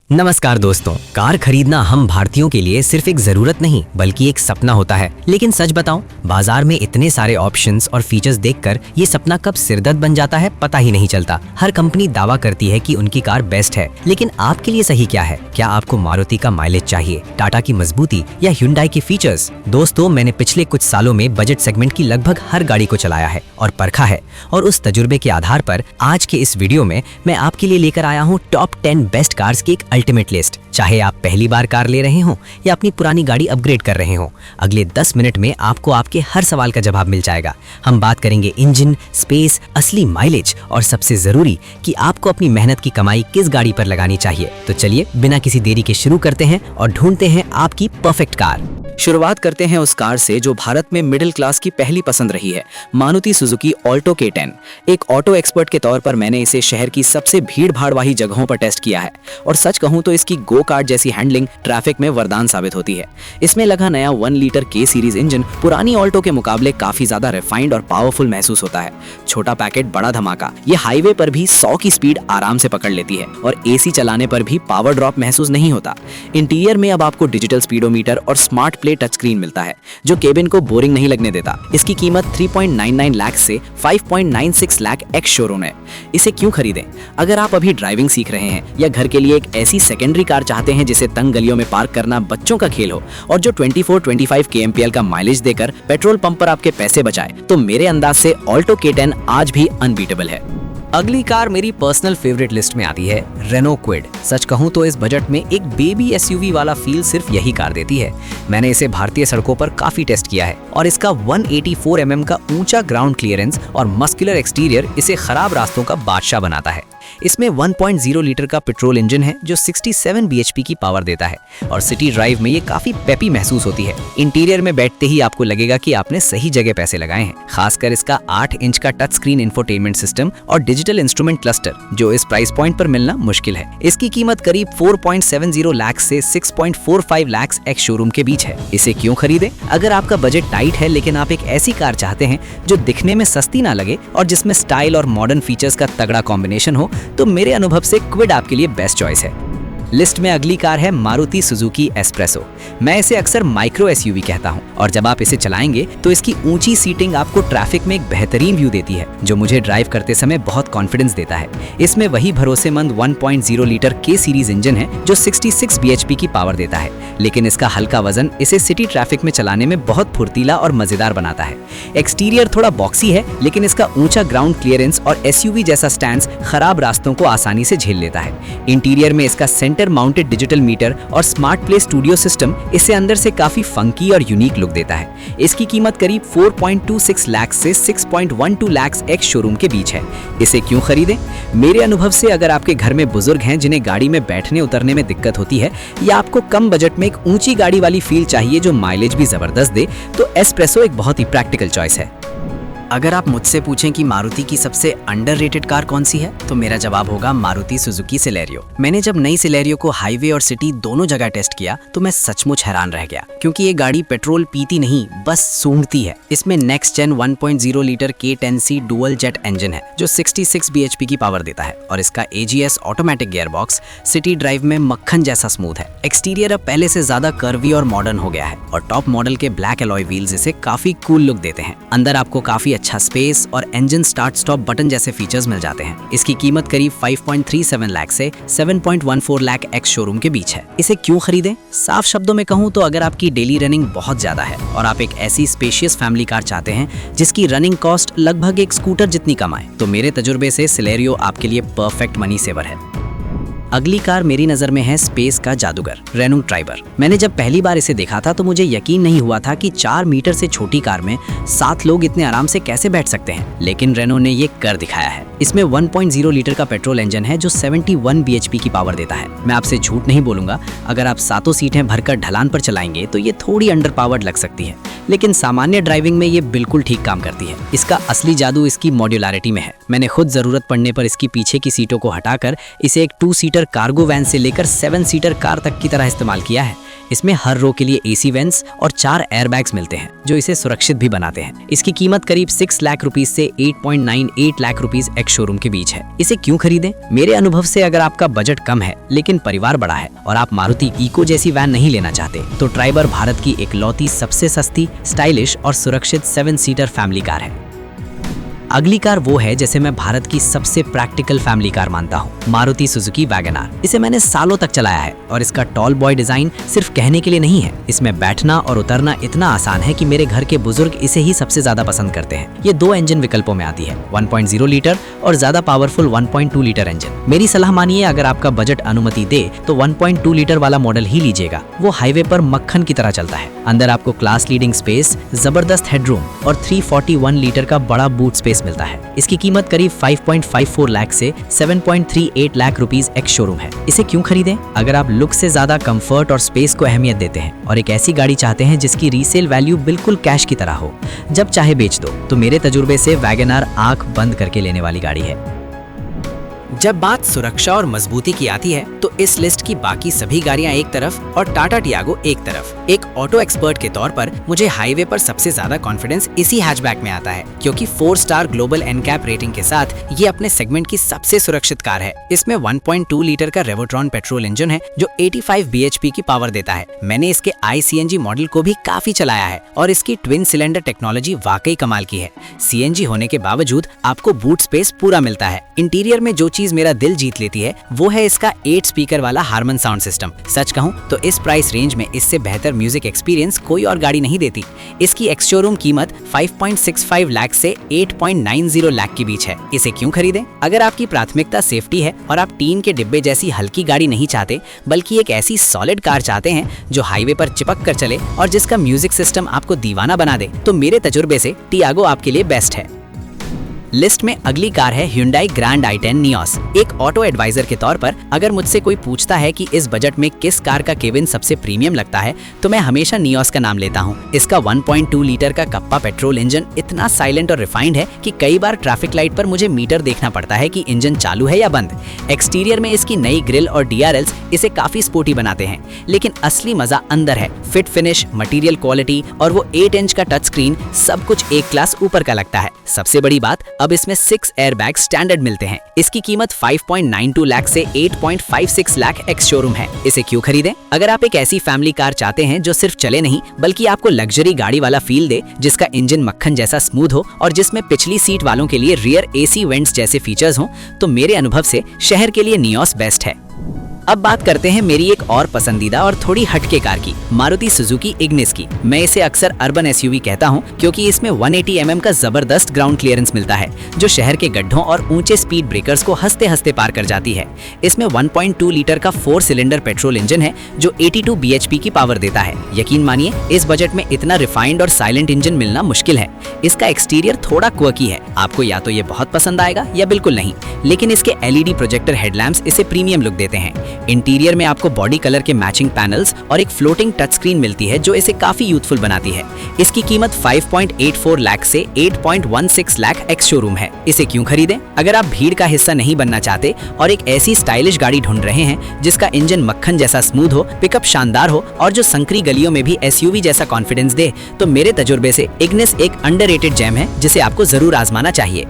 नमस्कार दोस्तों, कार खरीदना हम भारतीयों के लिए सिर्फ एक जरूरत नहीं बल्कि एक सपना होता है। लेकिन सच बताऊं, बाजार में इतने सारे ऑप्शंस और फीचर्स देखकर ये सपना कब सिरदर्द बन जाता है पता ही नहीं चलता। हर कंपनी दावा करती है कि उनकी कार बेस्ट है, लेकिन आपके लिए सही क्या है? क्या आपको मारुति का माइलेज चाहिए, टाटा की मजबूती या ह्युंडई के फीचर्स? दोस्तों, मैंने पिछले कुछ सालों में बजट सेगमेंट की लगभग हर गाड़ी को चलाया है और परखा है, और उस तजुर्बे के आधार पर आज के इस वीडियो में मैं आपके लिए लेकर आया हूँ टॉप 10 बेस्ट कार्स की एक अल्टीमेट लिस्ट। चाहे आप पहली बार कार ले रहे हो या अपनी पुरानी गाड़ी अपग्रेड कर रहे हो, अगले 10 मिनट में आपको आपके हर सवाल का जवाब मिल जाएगा। हम बात करेंगे इंजन, स्पेस, असली माइलेज और सबसे जरूरी कि आपको अपनी मेहनत की कमाई किस गाड़ी पर लगानी चाहिए। तो चलिए बिना किसी देरी के शुरू करते हैं और ढूंढते हैं आपकी परफेक्ट कार। शुरुआत करते हैं उस कार से जो भारत में मिडिल क्लास की पहली पसंद रही है, मारुति सुजुकी ऑल्टो K10। एक ऑटो एक्सपर्ट के तौर पर मैंने इसे शहर की सबसे भीड़ भाड़ वाली जगहों पर टेस्ट किया है और सच कहूं तो इसकी गो कार्ट जैसी हैंडलिंग ट्रैफिक में वरदान साबित होती है। इसमें लगा नया 1 लीटर K सीरीज इंजन पुरानी ऑल्टो के मुकाबले काफी ज्यादा रिफाइंड और पावरफुल महसूस होता है। छोटा पैकेट बड़ा धमाका, ये हाईवे पर भी 100 की स्पीड आराम से पकड़ लेती है और AC चलाने पर भी पावर ड्रॉप महसूस नहीं होता। इंटीरियर में अब आपको डिजिटल स्पीडोमीटर और स्मार्ट प्ले टच स्क्रीन मिलता है जो केबिन को बोरिंग नहीं लगने देता। इसकी कीमत 3.99 लाख से 5.96 लाख एक्स शोरूम है। इसे क्यों खरीदें? अगर आप अभी ड्राइविंग सीख रहे हैं या घर के लिए एक ऐसी सेकेंडरी कार चाहते हैं जिसे तंग गलियों में पार्क करना बच्चों का खेल हो और जो 24-25 kmpl का माइलेज देकर पेट्रोल पंप पर आपके पैसे बचाए, तो मेरे अंदाज से ऑल्टो K10 आज भी अनबीटेबल है। अगली कार मेरी पर्सनल फेवरेट लिस्ट में आती है रेनो क्विड। सच कहूं तो इस बजट में एक बेबी SUV वाला फील सिर्फ यही कार देती है। मैंने इसे भारतीय सड़कों पर काफी टेस्ट किया है और इसका 184 mm का ऊंचा ग्राउंड क्लियरेंस और मस्कुलर एक्सटीरियर इसे खराब रास्तों का बादशाह बनाता है। इसमें 1.0 लीटर का पेट्रोल इंजन है जो 67 bhp की पावर देता है और सिटी ड्राइव में ये काफी पेपी महसूस होती है। इंटीरियर में बैठते ही आपको लगेगा कि आपने सही जगह पैसे लगाए हैं। खासकर इसका 8 इंच का टच स्क्रीन इंफोटेनमेंट सिस्टम और डिजिटल इंस्ट्रूमेंट क्लस्टर जो इस प्राइस पॉइंट पर मिलना मुश्किल है। इसकी कीमत करीब 4.70 लाख से 6.45 लाख एक्स शोरूम के बीच है। इसे क्यों खरीदें? अगर आपका बजट टाइट है लेकिन आप एक ऐसी कार चाहते हैं जो दिखने में सस्ती ना लगे और जिसमें स्टाइल और मॉडर्न फीचर्स का तगड़ा कॉम्बिनेशन हो, तो मेरे अनुभव से क्विड आपके लिए बेस्ट चॉइस है। लिस्ट में अगली कार है मारुति सुजुकी एस्प्रेसो। मैं इसे अक्सर माइक्रो SUV कहता हूं और जब आप इसे चलाएंगे तो इसकी ऊंची सीटिंग आपको ट्रैफिक में एक बेहतरीन व्यू देती है जो मुझे ड्राइव करते समय बहुत कॉन्फिडेंस देता है। इसमें वही भरोसेमंद 1.0 लीटर K सीरीज इंजन है जो 66 bhp की पावर देता है, लेकिन इसका हल्का वजन इसे सिटी ट्रैफिक में चलाने में बहुत फुर्तीला और मजेदार बनाता है। एक्सटीरियर थोड़ा बॉक्सी है लेकिन इसका ऊंचा ग्राउंड क्लियरेंस और SUV जैसा स्टैंड खराब रास्तों को आसानी से झेल लेता है। इंटीरियर में इसका सेंटर माउंटेड डिजिटल मीटर और स्मार्ट प्ले स्टूडियो सिस्टम इसे अंदर से काफी फंकी और यूनिक लुक देता है। इसकी कीमत करीब 4.26 लाख से 6.12 लाख एक्स शोरूम के बीच है। इसे क्यों खरीदें? मेरे अनुभव से अगर आपके घर में बुजुर्ग हैं जिन्हें गाड़ी में बैठने उतरने में दिक्कत होती है या आपको कम बजट में एक ऊंची गाड़ी वाली फील चाहिए जो माइलेज भी जबरदस्त दे, तो एस्प्रेसो एक बहुत ही प्रैक्टिकल चॉइस है। अगर आप मुझसे पूछें कि मारुति की सबसे अंडररेटेड कार कौन सी है, तो मेरा जवाब होगा मारुति सुजुकी सिलेरियो। मैंने जब नई सिलेरियो को हाईवे और सिटी दोनों जगह टेस्ट किया तो मैं सचमुच हैरान रह गया, क्योंकि ये गाड़ी पेट्रोल पीती नहीं बस सूंघती है। इसमें next gen 1.0 litre K10C dual jet engine है जो 66 bhp की पावर देता है और इसका AGS automatic gearbox city drive में मक्खन जैसा स्मूथ है। एक्सटीरियर अब पहले से ज्यादा कर्वी और मॉडर्न हो गया है और टॉप मॉडल के ब्लैक एलॉय व्हील्स इसे काफी कूल लुक देते हैं। अंदर आपको काफी अच्छा स्पेस और इंजन स्टार्ट स्टॉप बटन जैसे फीचर्स मिल जाते हैं। इसकी कीमत करीब 5.37 लाख से 7.14 लाख एक्स शोरूम के बीच है। इसे क्यों खरीदें? साफ शब्दों में कहूं तो अगर आपकी डेली रनिंग बहुत ज्यादा है और आप एक ऐसी स्पेशियस फैमिली कार चाहते हैं जिसकी रनिंग कॉस्ट लगभग एक स्कूटर जितनी कम आए, तो मेरे तजुर्बे से सिलेरियो आपके लिए परफेक्ट मनी सेवर है। अगली कार मेरी नजर में है स्पेस का जादूगर रेनो ट्राइबर। मैंने जब पहली बार इसे देखा था तो मुझे यकीन नहीं हुआ था कि 4 मीटर से छोटी कार में 7 लोग इतने आराम से कैसे बैठ सकते हैं, लेकिन रेनो ने ये कर दिखाया है। इसमें 1.0 लीटर का पेट्रोल इंजन है जो 71 bhp की पावर देता है। मैं आपसे झूठ नहीं बोलूंगा, अगर आप 7 सीटें भरकर ढलान पर चलाएंगे तो ये थोड़ी अंडर पावर्ड लग सकती है, लेकिन सामान्य ड्राइविंग में ये बिल्कुल ठीक काम करती है। इसका असली जादू इसकी मॉड्यूलरिटी में है। मैंने खुद जरूरत पड़ने पर इसकी पीछे की सीटों को हटाकर इसे एक 2 सीटर कार्गो वैन से लेकर 7 सीटर कार तक की तरह इस्तेमाल किया है। इसमें हर रो के लिए AC वेंट्स और 4 एयरबैग्स मिलते हैं जो इसे सुरक्षित भी बनाते हैं। इसकी कीमत करीब 6 लाख रुपीज से 8.98 लाख रुपीज एक्स शोरूम के बीच है। इसे क्यों खरीदें? मेरे अनुभव से अगर आपका बजट कम है लेकिन परिवार बड़ा है और आप मारुति इको जैसी वैन नहीं लेना चाहते तो ट्राइबर भारत की इकलौती सबसे सस्ती, स्टाइलिश और सुरक्षित 7 सीटर फैमिली कार है। अगली कार वो है जिसे मैं भारत की सबसे प्रैक्टिकल फैमिली कार मानता हूँ, मारुति सुजुकी वैगनआर। इसे मैंने सालों तक चलाया है और इसका टॉल बॉय डिजाइन सिर्फ कहने के लिए नहीं है। इसमें बैठना और उतरना इतना आसान है कि मेरे घर के बुजुर्ग इसे ही सबसे ज्यादा पसंद करते हैं। ये 2 इंजन विकल्पों में आती है, 1.0 लीटर और ज्यादा पावरफुल 1.2 लीटर इंजन। मेरी सलाह मानिए, अगर आपका बजट अनुमति दे तो 1.2 लीटर वाला मॉडल ही लीजिएगा। वो हाईवे पर मक्खन की तरह चलता है। अंदर आपको क्लास लीडिंग स्पेस, जबरदस्त हेडरूम और 341 लीटर का बड़ा बूट स्पेस मिलता है। इसकी कीमत करीब 5.54 लाख से 7.38 लाख रुपीस एक्स शोरूम है। इसे क्यों खरीदें? अगर आप लुक से ज्यादा कंफर्ट और स्पेस को अहमियत देते हैं और एक ऐसी गाड़ी चाहते हैं जिसकी रीसेल वैल्यू बिल्कुल कैश की तरह हो, जब चाहे बेच दो, तो मेरे तजुर्बे से वैगनआर आंख बंद करके लेने वाली गाड़ी है। जब बात सुरक्षा और मजबूती की आती है तो इस लिस्ट की बाकी सभी गाड़ियां एक तरफ और टाटा टियागो एक तरफ। एक ऑटो एक्सपर्ट के तौर पर मुझे हाईवे पर सबसे ज्यादा कॉन्फिडेंस इसी हैचबैक में आता है, क्योंकि 4 स्टार ग्लोबल एनकैप रेटिंग के साथ ये अपने सेगमेंट की सबसे सुरक्षित कार है। इसमें 1.2 लीटर का रेवोट्रॉन पेट्रोल इंजन है जो 85 bhp की पावर देता है। मैंने इसके iCNG मॉडल को भी काफी चलाया है और इसकी ट्विन सिलेंडर टेक्नोलॉजी वाकई कमाल की है। CNG होने के बावजूद आपको बूट स्पेस पूरा मिलता है। इंटीरियर में जो चीज मेरा दिल जीत लेती है वो है इसका 8 स्पीकर वाला हारमन साउंड सिस्टम। सच कहूं तो इस प्राइस रेंज में इससे बेहतर म्यूजिक एक्सपीरियंस कोई और गाड़ी नहीं देती। इसकी एक्स शोरूम कीमत 5.65 लाख से 8.90 लाख के बीच है। इसे क्यों खरीदें? अगर आपकी प्राथमिकता सेफ्टी है और आप टीन के डिब्बे जैसी हल्की गाड़ी नहीं चाहते, बल्कि एक ऐसी सॉलिड कार चाहते हैं जो हाईवे पर चिपक कर चले और जिसका म्यूजिक सिस्टम आपको दीवाना बना दे, तो मेरे तजुर्बे से टियागो आपके लिए बेस्ट है। लिस्ट में अगली कार है Hyundai Grand i10 Nios। एक ऑटो एडवाइजर के तौर पर अगर मुझसे कोई पूछता है कि इस बजट में किस कार का केबिन सबसे प्रीमियम लगता है, तो मैं हमेशा Nios का नाम लेता हूं। इसका 1.2 लीटर का कप्पा पेट्रोल इंजन इतना साइलेंट और रिफाइंड है कि कई बार ट्रैफिक लाइट पर मुझे मीटर देखना पड़ता है कि इंजन चालू है या बंद। एक्सटीरियर में इसकी नई ग्रिल और DRLs इसे काफी स्पोर्टी बनाते हैं, लेकिन असली मजा अंदर है। फिट फिनिश, मटेरियल क्वालिटी और वो 8 इंच का टच स्क्रीन, सब कुछ एक क्लास ऊपर का लगता है। सबसे बड़ी बात, अब इसमें 6 एयरबैग स्टैंडर्ड मिलते हैं। इसकी कीमत 5.92 लाख से 8.56 लाख एक्स शोरूम है। इसे क्यों खरीदें? अगर आप एक ऐसी फैमिली कार चाहते हैं जो सिर्फ चले नहीं बल्कि आपको लग्जरी गाड़ी वाला फील दे, जिसका इंजन मक्खन जैसा स्मूथ हो और जिसमें पिछली सीट वालों के लिए रियर AC वेंट्स जैसे फीचर्स हों, तो मेरे अनुभव से शहर के लिए नियोस बेस्ट है। अब बात करते हैं मेरी एक और पसंदीदा और थोड़ी हटके कार की, मारुति सुजुकी इग्निस की। मैं इसे अक्सर अर्बन SUV कहता हूं क्योंकि इसमें 180 mm का जबरदस्त ग्राउंड क्लियरेंस मिलता है जो शहर के गड्ढों और ऊंचे स्पीड ब्रेकर्स को हंसते हंसते पार कर जाती है। इसमें 1.2 लीटर का 4 सिलेंडर पेट्रोल इंजन है जो 82 bhp की पावर देता है। यकीन मानिए, इस बजट में इतना रिफाइंड और साइलेंट इंजन मिलना मुश्किल है। इसका एक्सटीरियर थोड़ा क्वर्की है, आपको या तो ये बहुत पसंद आएगा या बिल्कुल नहीं, लेकिन इसके LED प्रोजेक्टर हेडलैम्प्स इसे प्रीमियम लुक देते हैं। इंटीरियर में आपको बॉडी कलर के मैचिंग पैनल्स और एक फ्लोटिंग टच स्क्रीन मिलती है जो इसे काफी यूथफुल बनाती है। इसकी कीमत 5.84 लाख से 8.16 लाख एक्स शोरूम है। इसे क्यों खरीदें? अगर आप भीड़ का हिस्सा नहीं बनना चाहते और एक ऐसी स्टाइलिश गाड़ी ढूंढ रहे हैं जिसका इंजन मक्खन जैसा स्मूथ हो, पिकअप शानदार हो और जो संकरी गलियों में भी SUV जैसा कॉन्फिडेंस दे, तो मेरे तजुर्बे से इग्निस एक अंडररेटेड जेम है जिसे आपको जरूर आजमाना चाहिए।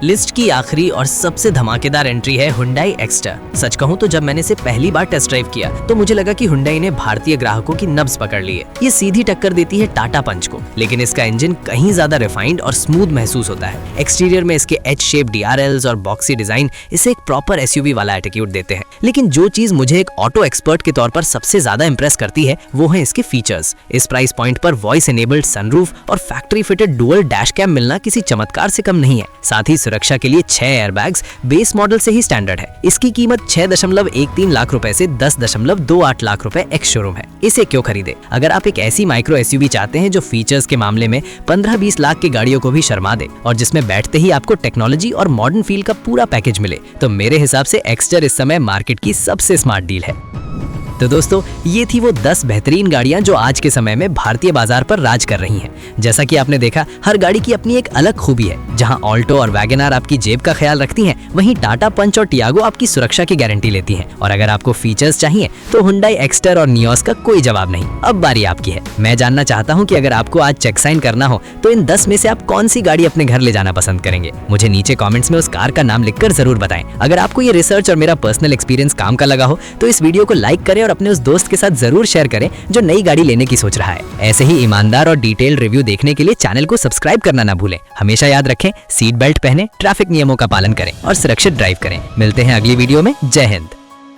लिस्ट की आखिरी और सबसे धमाकेदार एंट्री है Hyundai Exter। सच कहूं तो जब मैंने इसे पहली बार टेस्ट ड्राइव किया तो मुझे लगा कि Hyundai ने भारतीय ग्राहकों की नब्ज पकड़ ली है। ये सीधी टक्कर देती है टाटा पंच को, लेकिन इसका इंजन कहीं ज्यादा रिफाइंड और स्मूथ महसूस होता है। एक्सटीरियर में इसके H शेप DRLs और बॉक्सी डिजाइन इसे एक प्रॉपर SUV वाला एटीट्यूड देते हैं। लेकिन जो चीज मुझे एक ऑटो एक्सपर्ट के तौर पर सबसे ज्यादा इंप्रेस करती है वो है इसके फीचर्स। इस प्राइस पॉइंट पर वॉइस एनेबल्ड सनरूफ और factory fitted dual dash cam मिलना किसी चमत्कार से कम नहीं है। साथ ही सुरक्षा के लिए 6 एयरबैग्स बेस मॉडल से ही स्टैंडर्ड है। इसकी कीमत 6.13 लाख रुपए से 10.28 लाख रुपए एक्स शोरूम है। इसे क्यों खरीदे? अगर आप एक ऐसी माइक्रो SUV चाहते हैं जो फीचर्स के मामले में 15-20 लाख की गाड़ियों को भी शर्मा दे और जिसमें बैठते ही आपको टेक्नोलॉजी और मॉडर्न फील का पूरा पैकेज मिले, तो मेरे हिसाब से एक्स्टर इस समय मार्केट की सबसे स्मार्ट डील है। तो दोस्तों, ये थी वो 10 बेहतरीन गाड़ियां जो आज के समय में भारतीय बाजार पर राज कर रही हैं। जैसा कि आपने देखा, हर गाड़ी की अपनी एक अलग खूबी है। जहां ऑल्टो और वैगनआर आपकी जेब का ख्याल रखती हैं, वहीं टाटा पंच और टियागो आपकी सुरक्षा की गारंटी लेती हैं। और अगर आपको फीचर्स चाहिए तो हुंडई एक्स्टर और नियोस का कोई जवाब नहीं। अब बारी आपकी है। मैं जानना चाहता हूँ कि अगर आपको आज चेक साइन करना हो तो इन 10 में से आप कौन सी गाड़ी अपने घर ले जाना पसंद करेंगे? मुझे नीचे कॉमेंट्स में उस कार का नाम लिखकर जरूर बताएं। अगर आपको ये रिसर्च और मेरा पर्सनल एक्सपीरियंस काम का लगा हो तो इस वीडियो को लाइक करें और अपने उस दोस्त के साथ जरूर शेयर करें जो नई गाड़ी लेने की सोच रहा है। ऐसे ही ईमानदार और डिटेल्ड रिव्यू देखने के लिए चैनल को सब्सक्राइब करना ना भूलें। हमेशा याद रखें, सीट बेल्ट पहने, ट्रैफिक नियमों का पालन करें और सुरक्षित ड्राइव करें। मिलते हैं अगली वीडियो में। जय हिंद।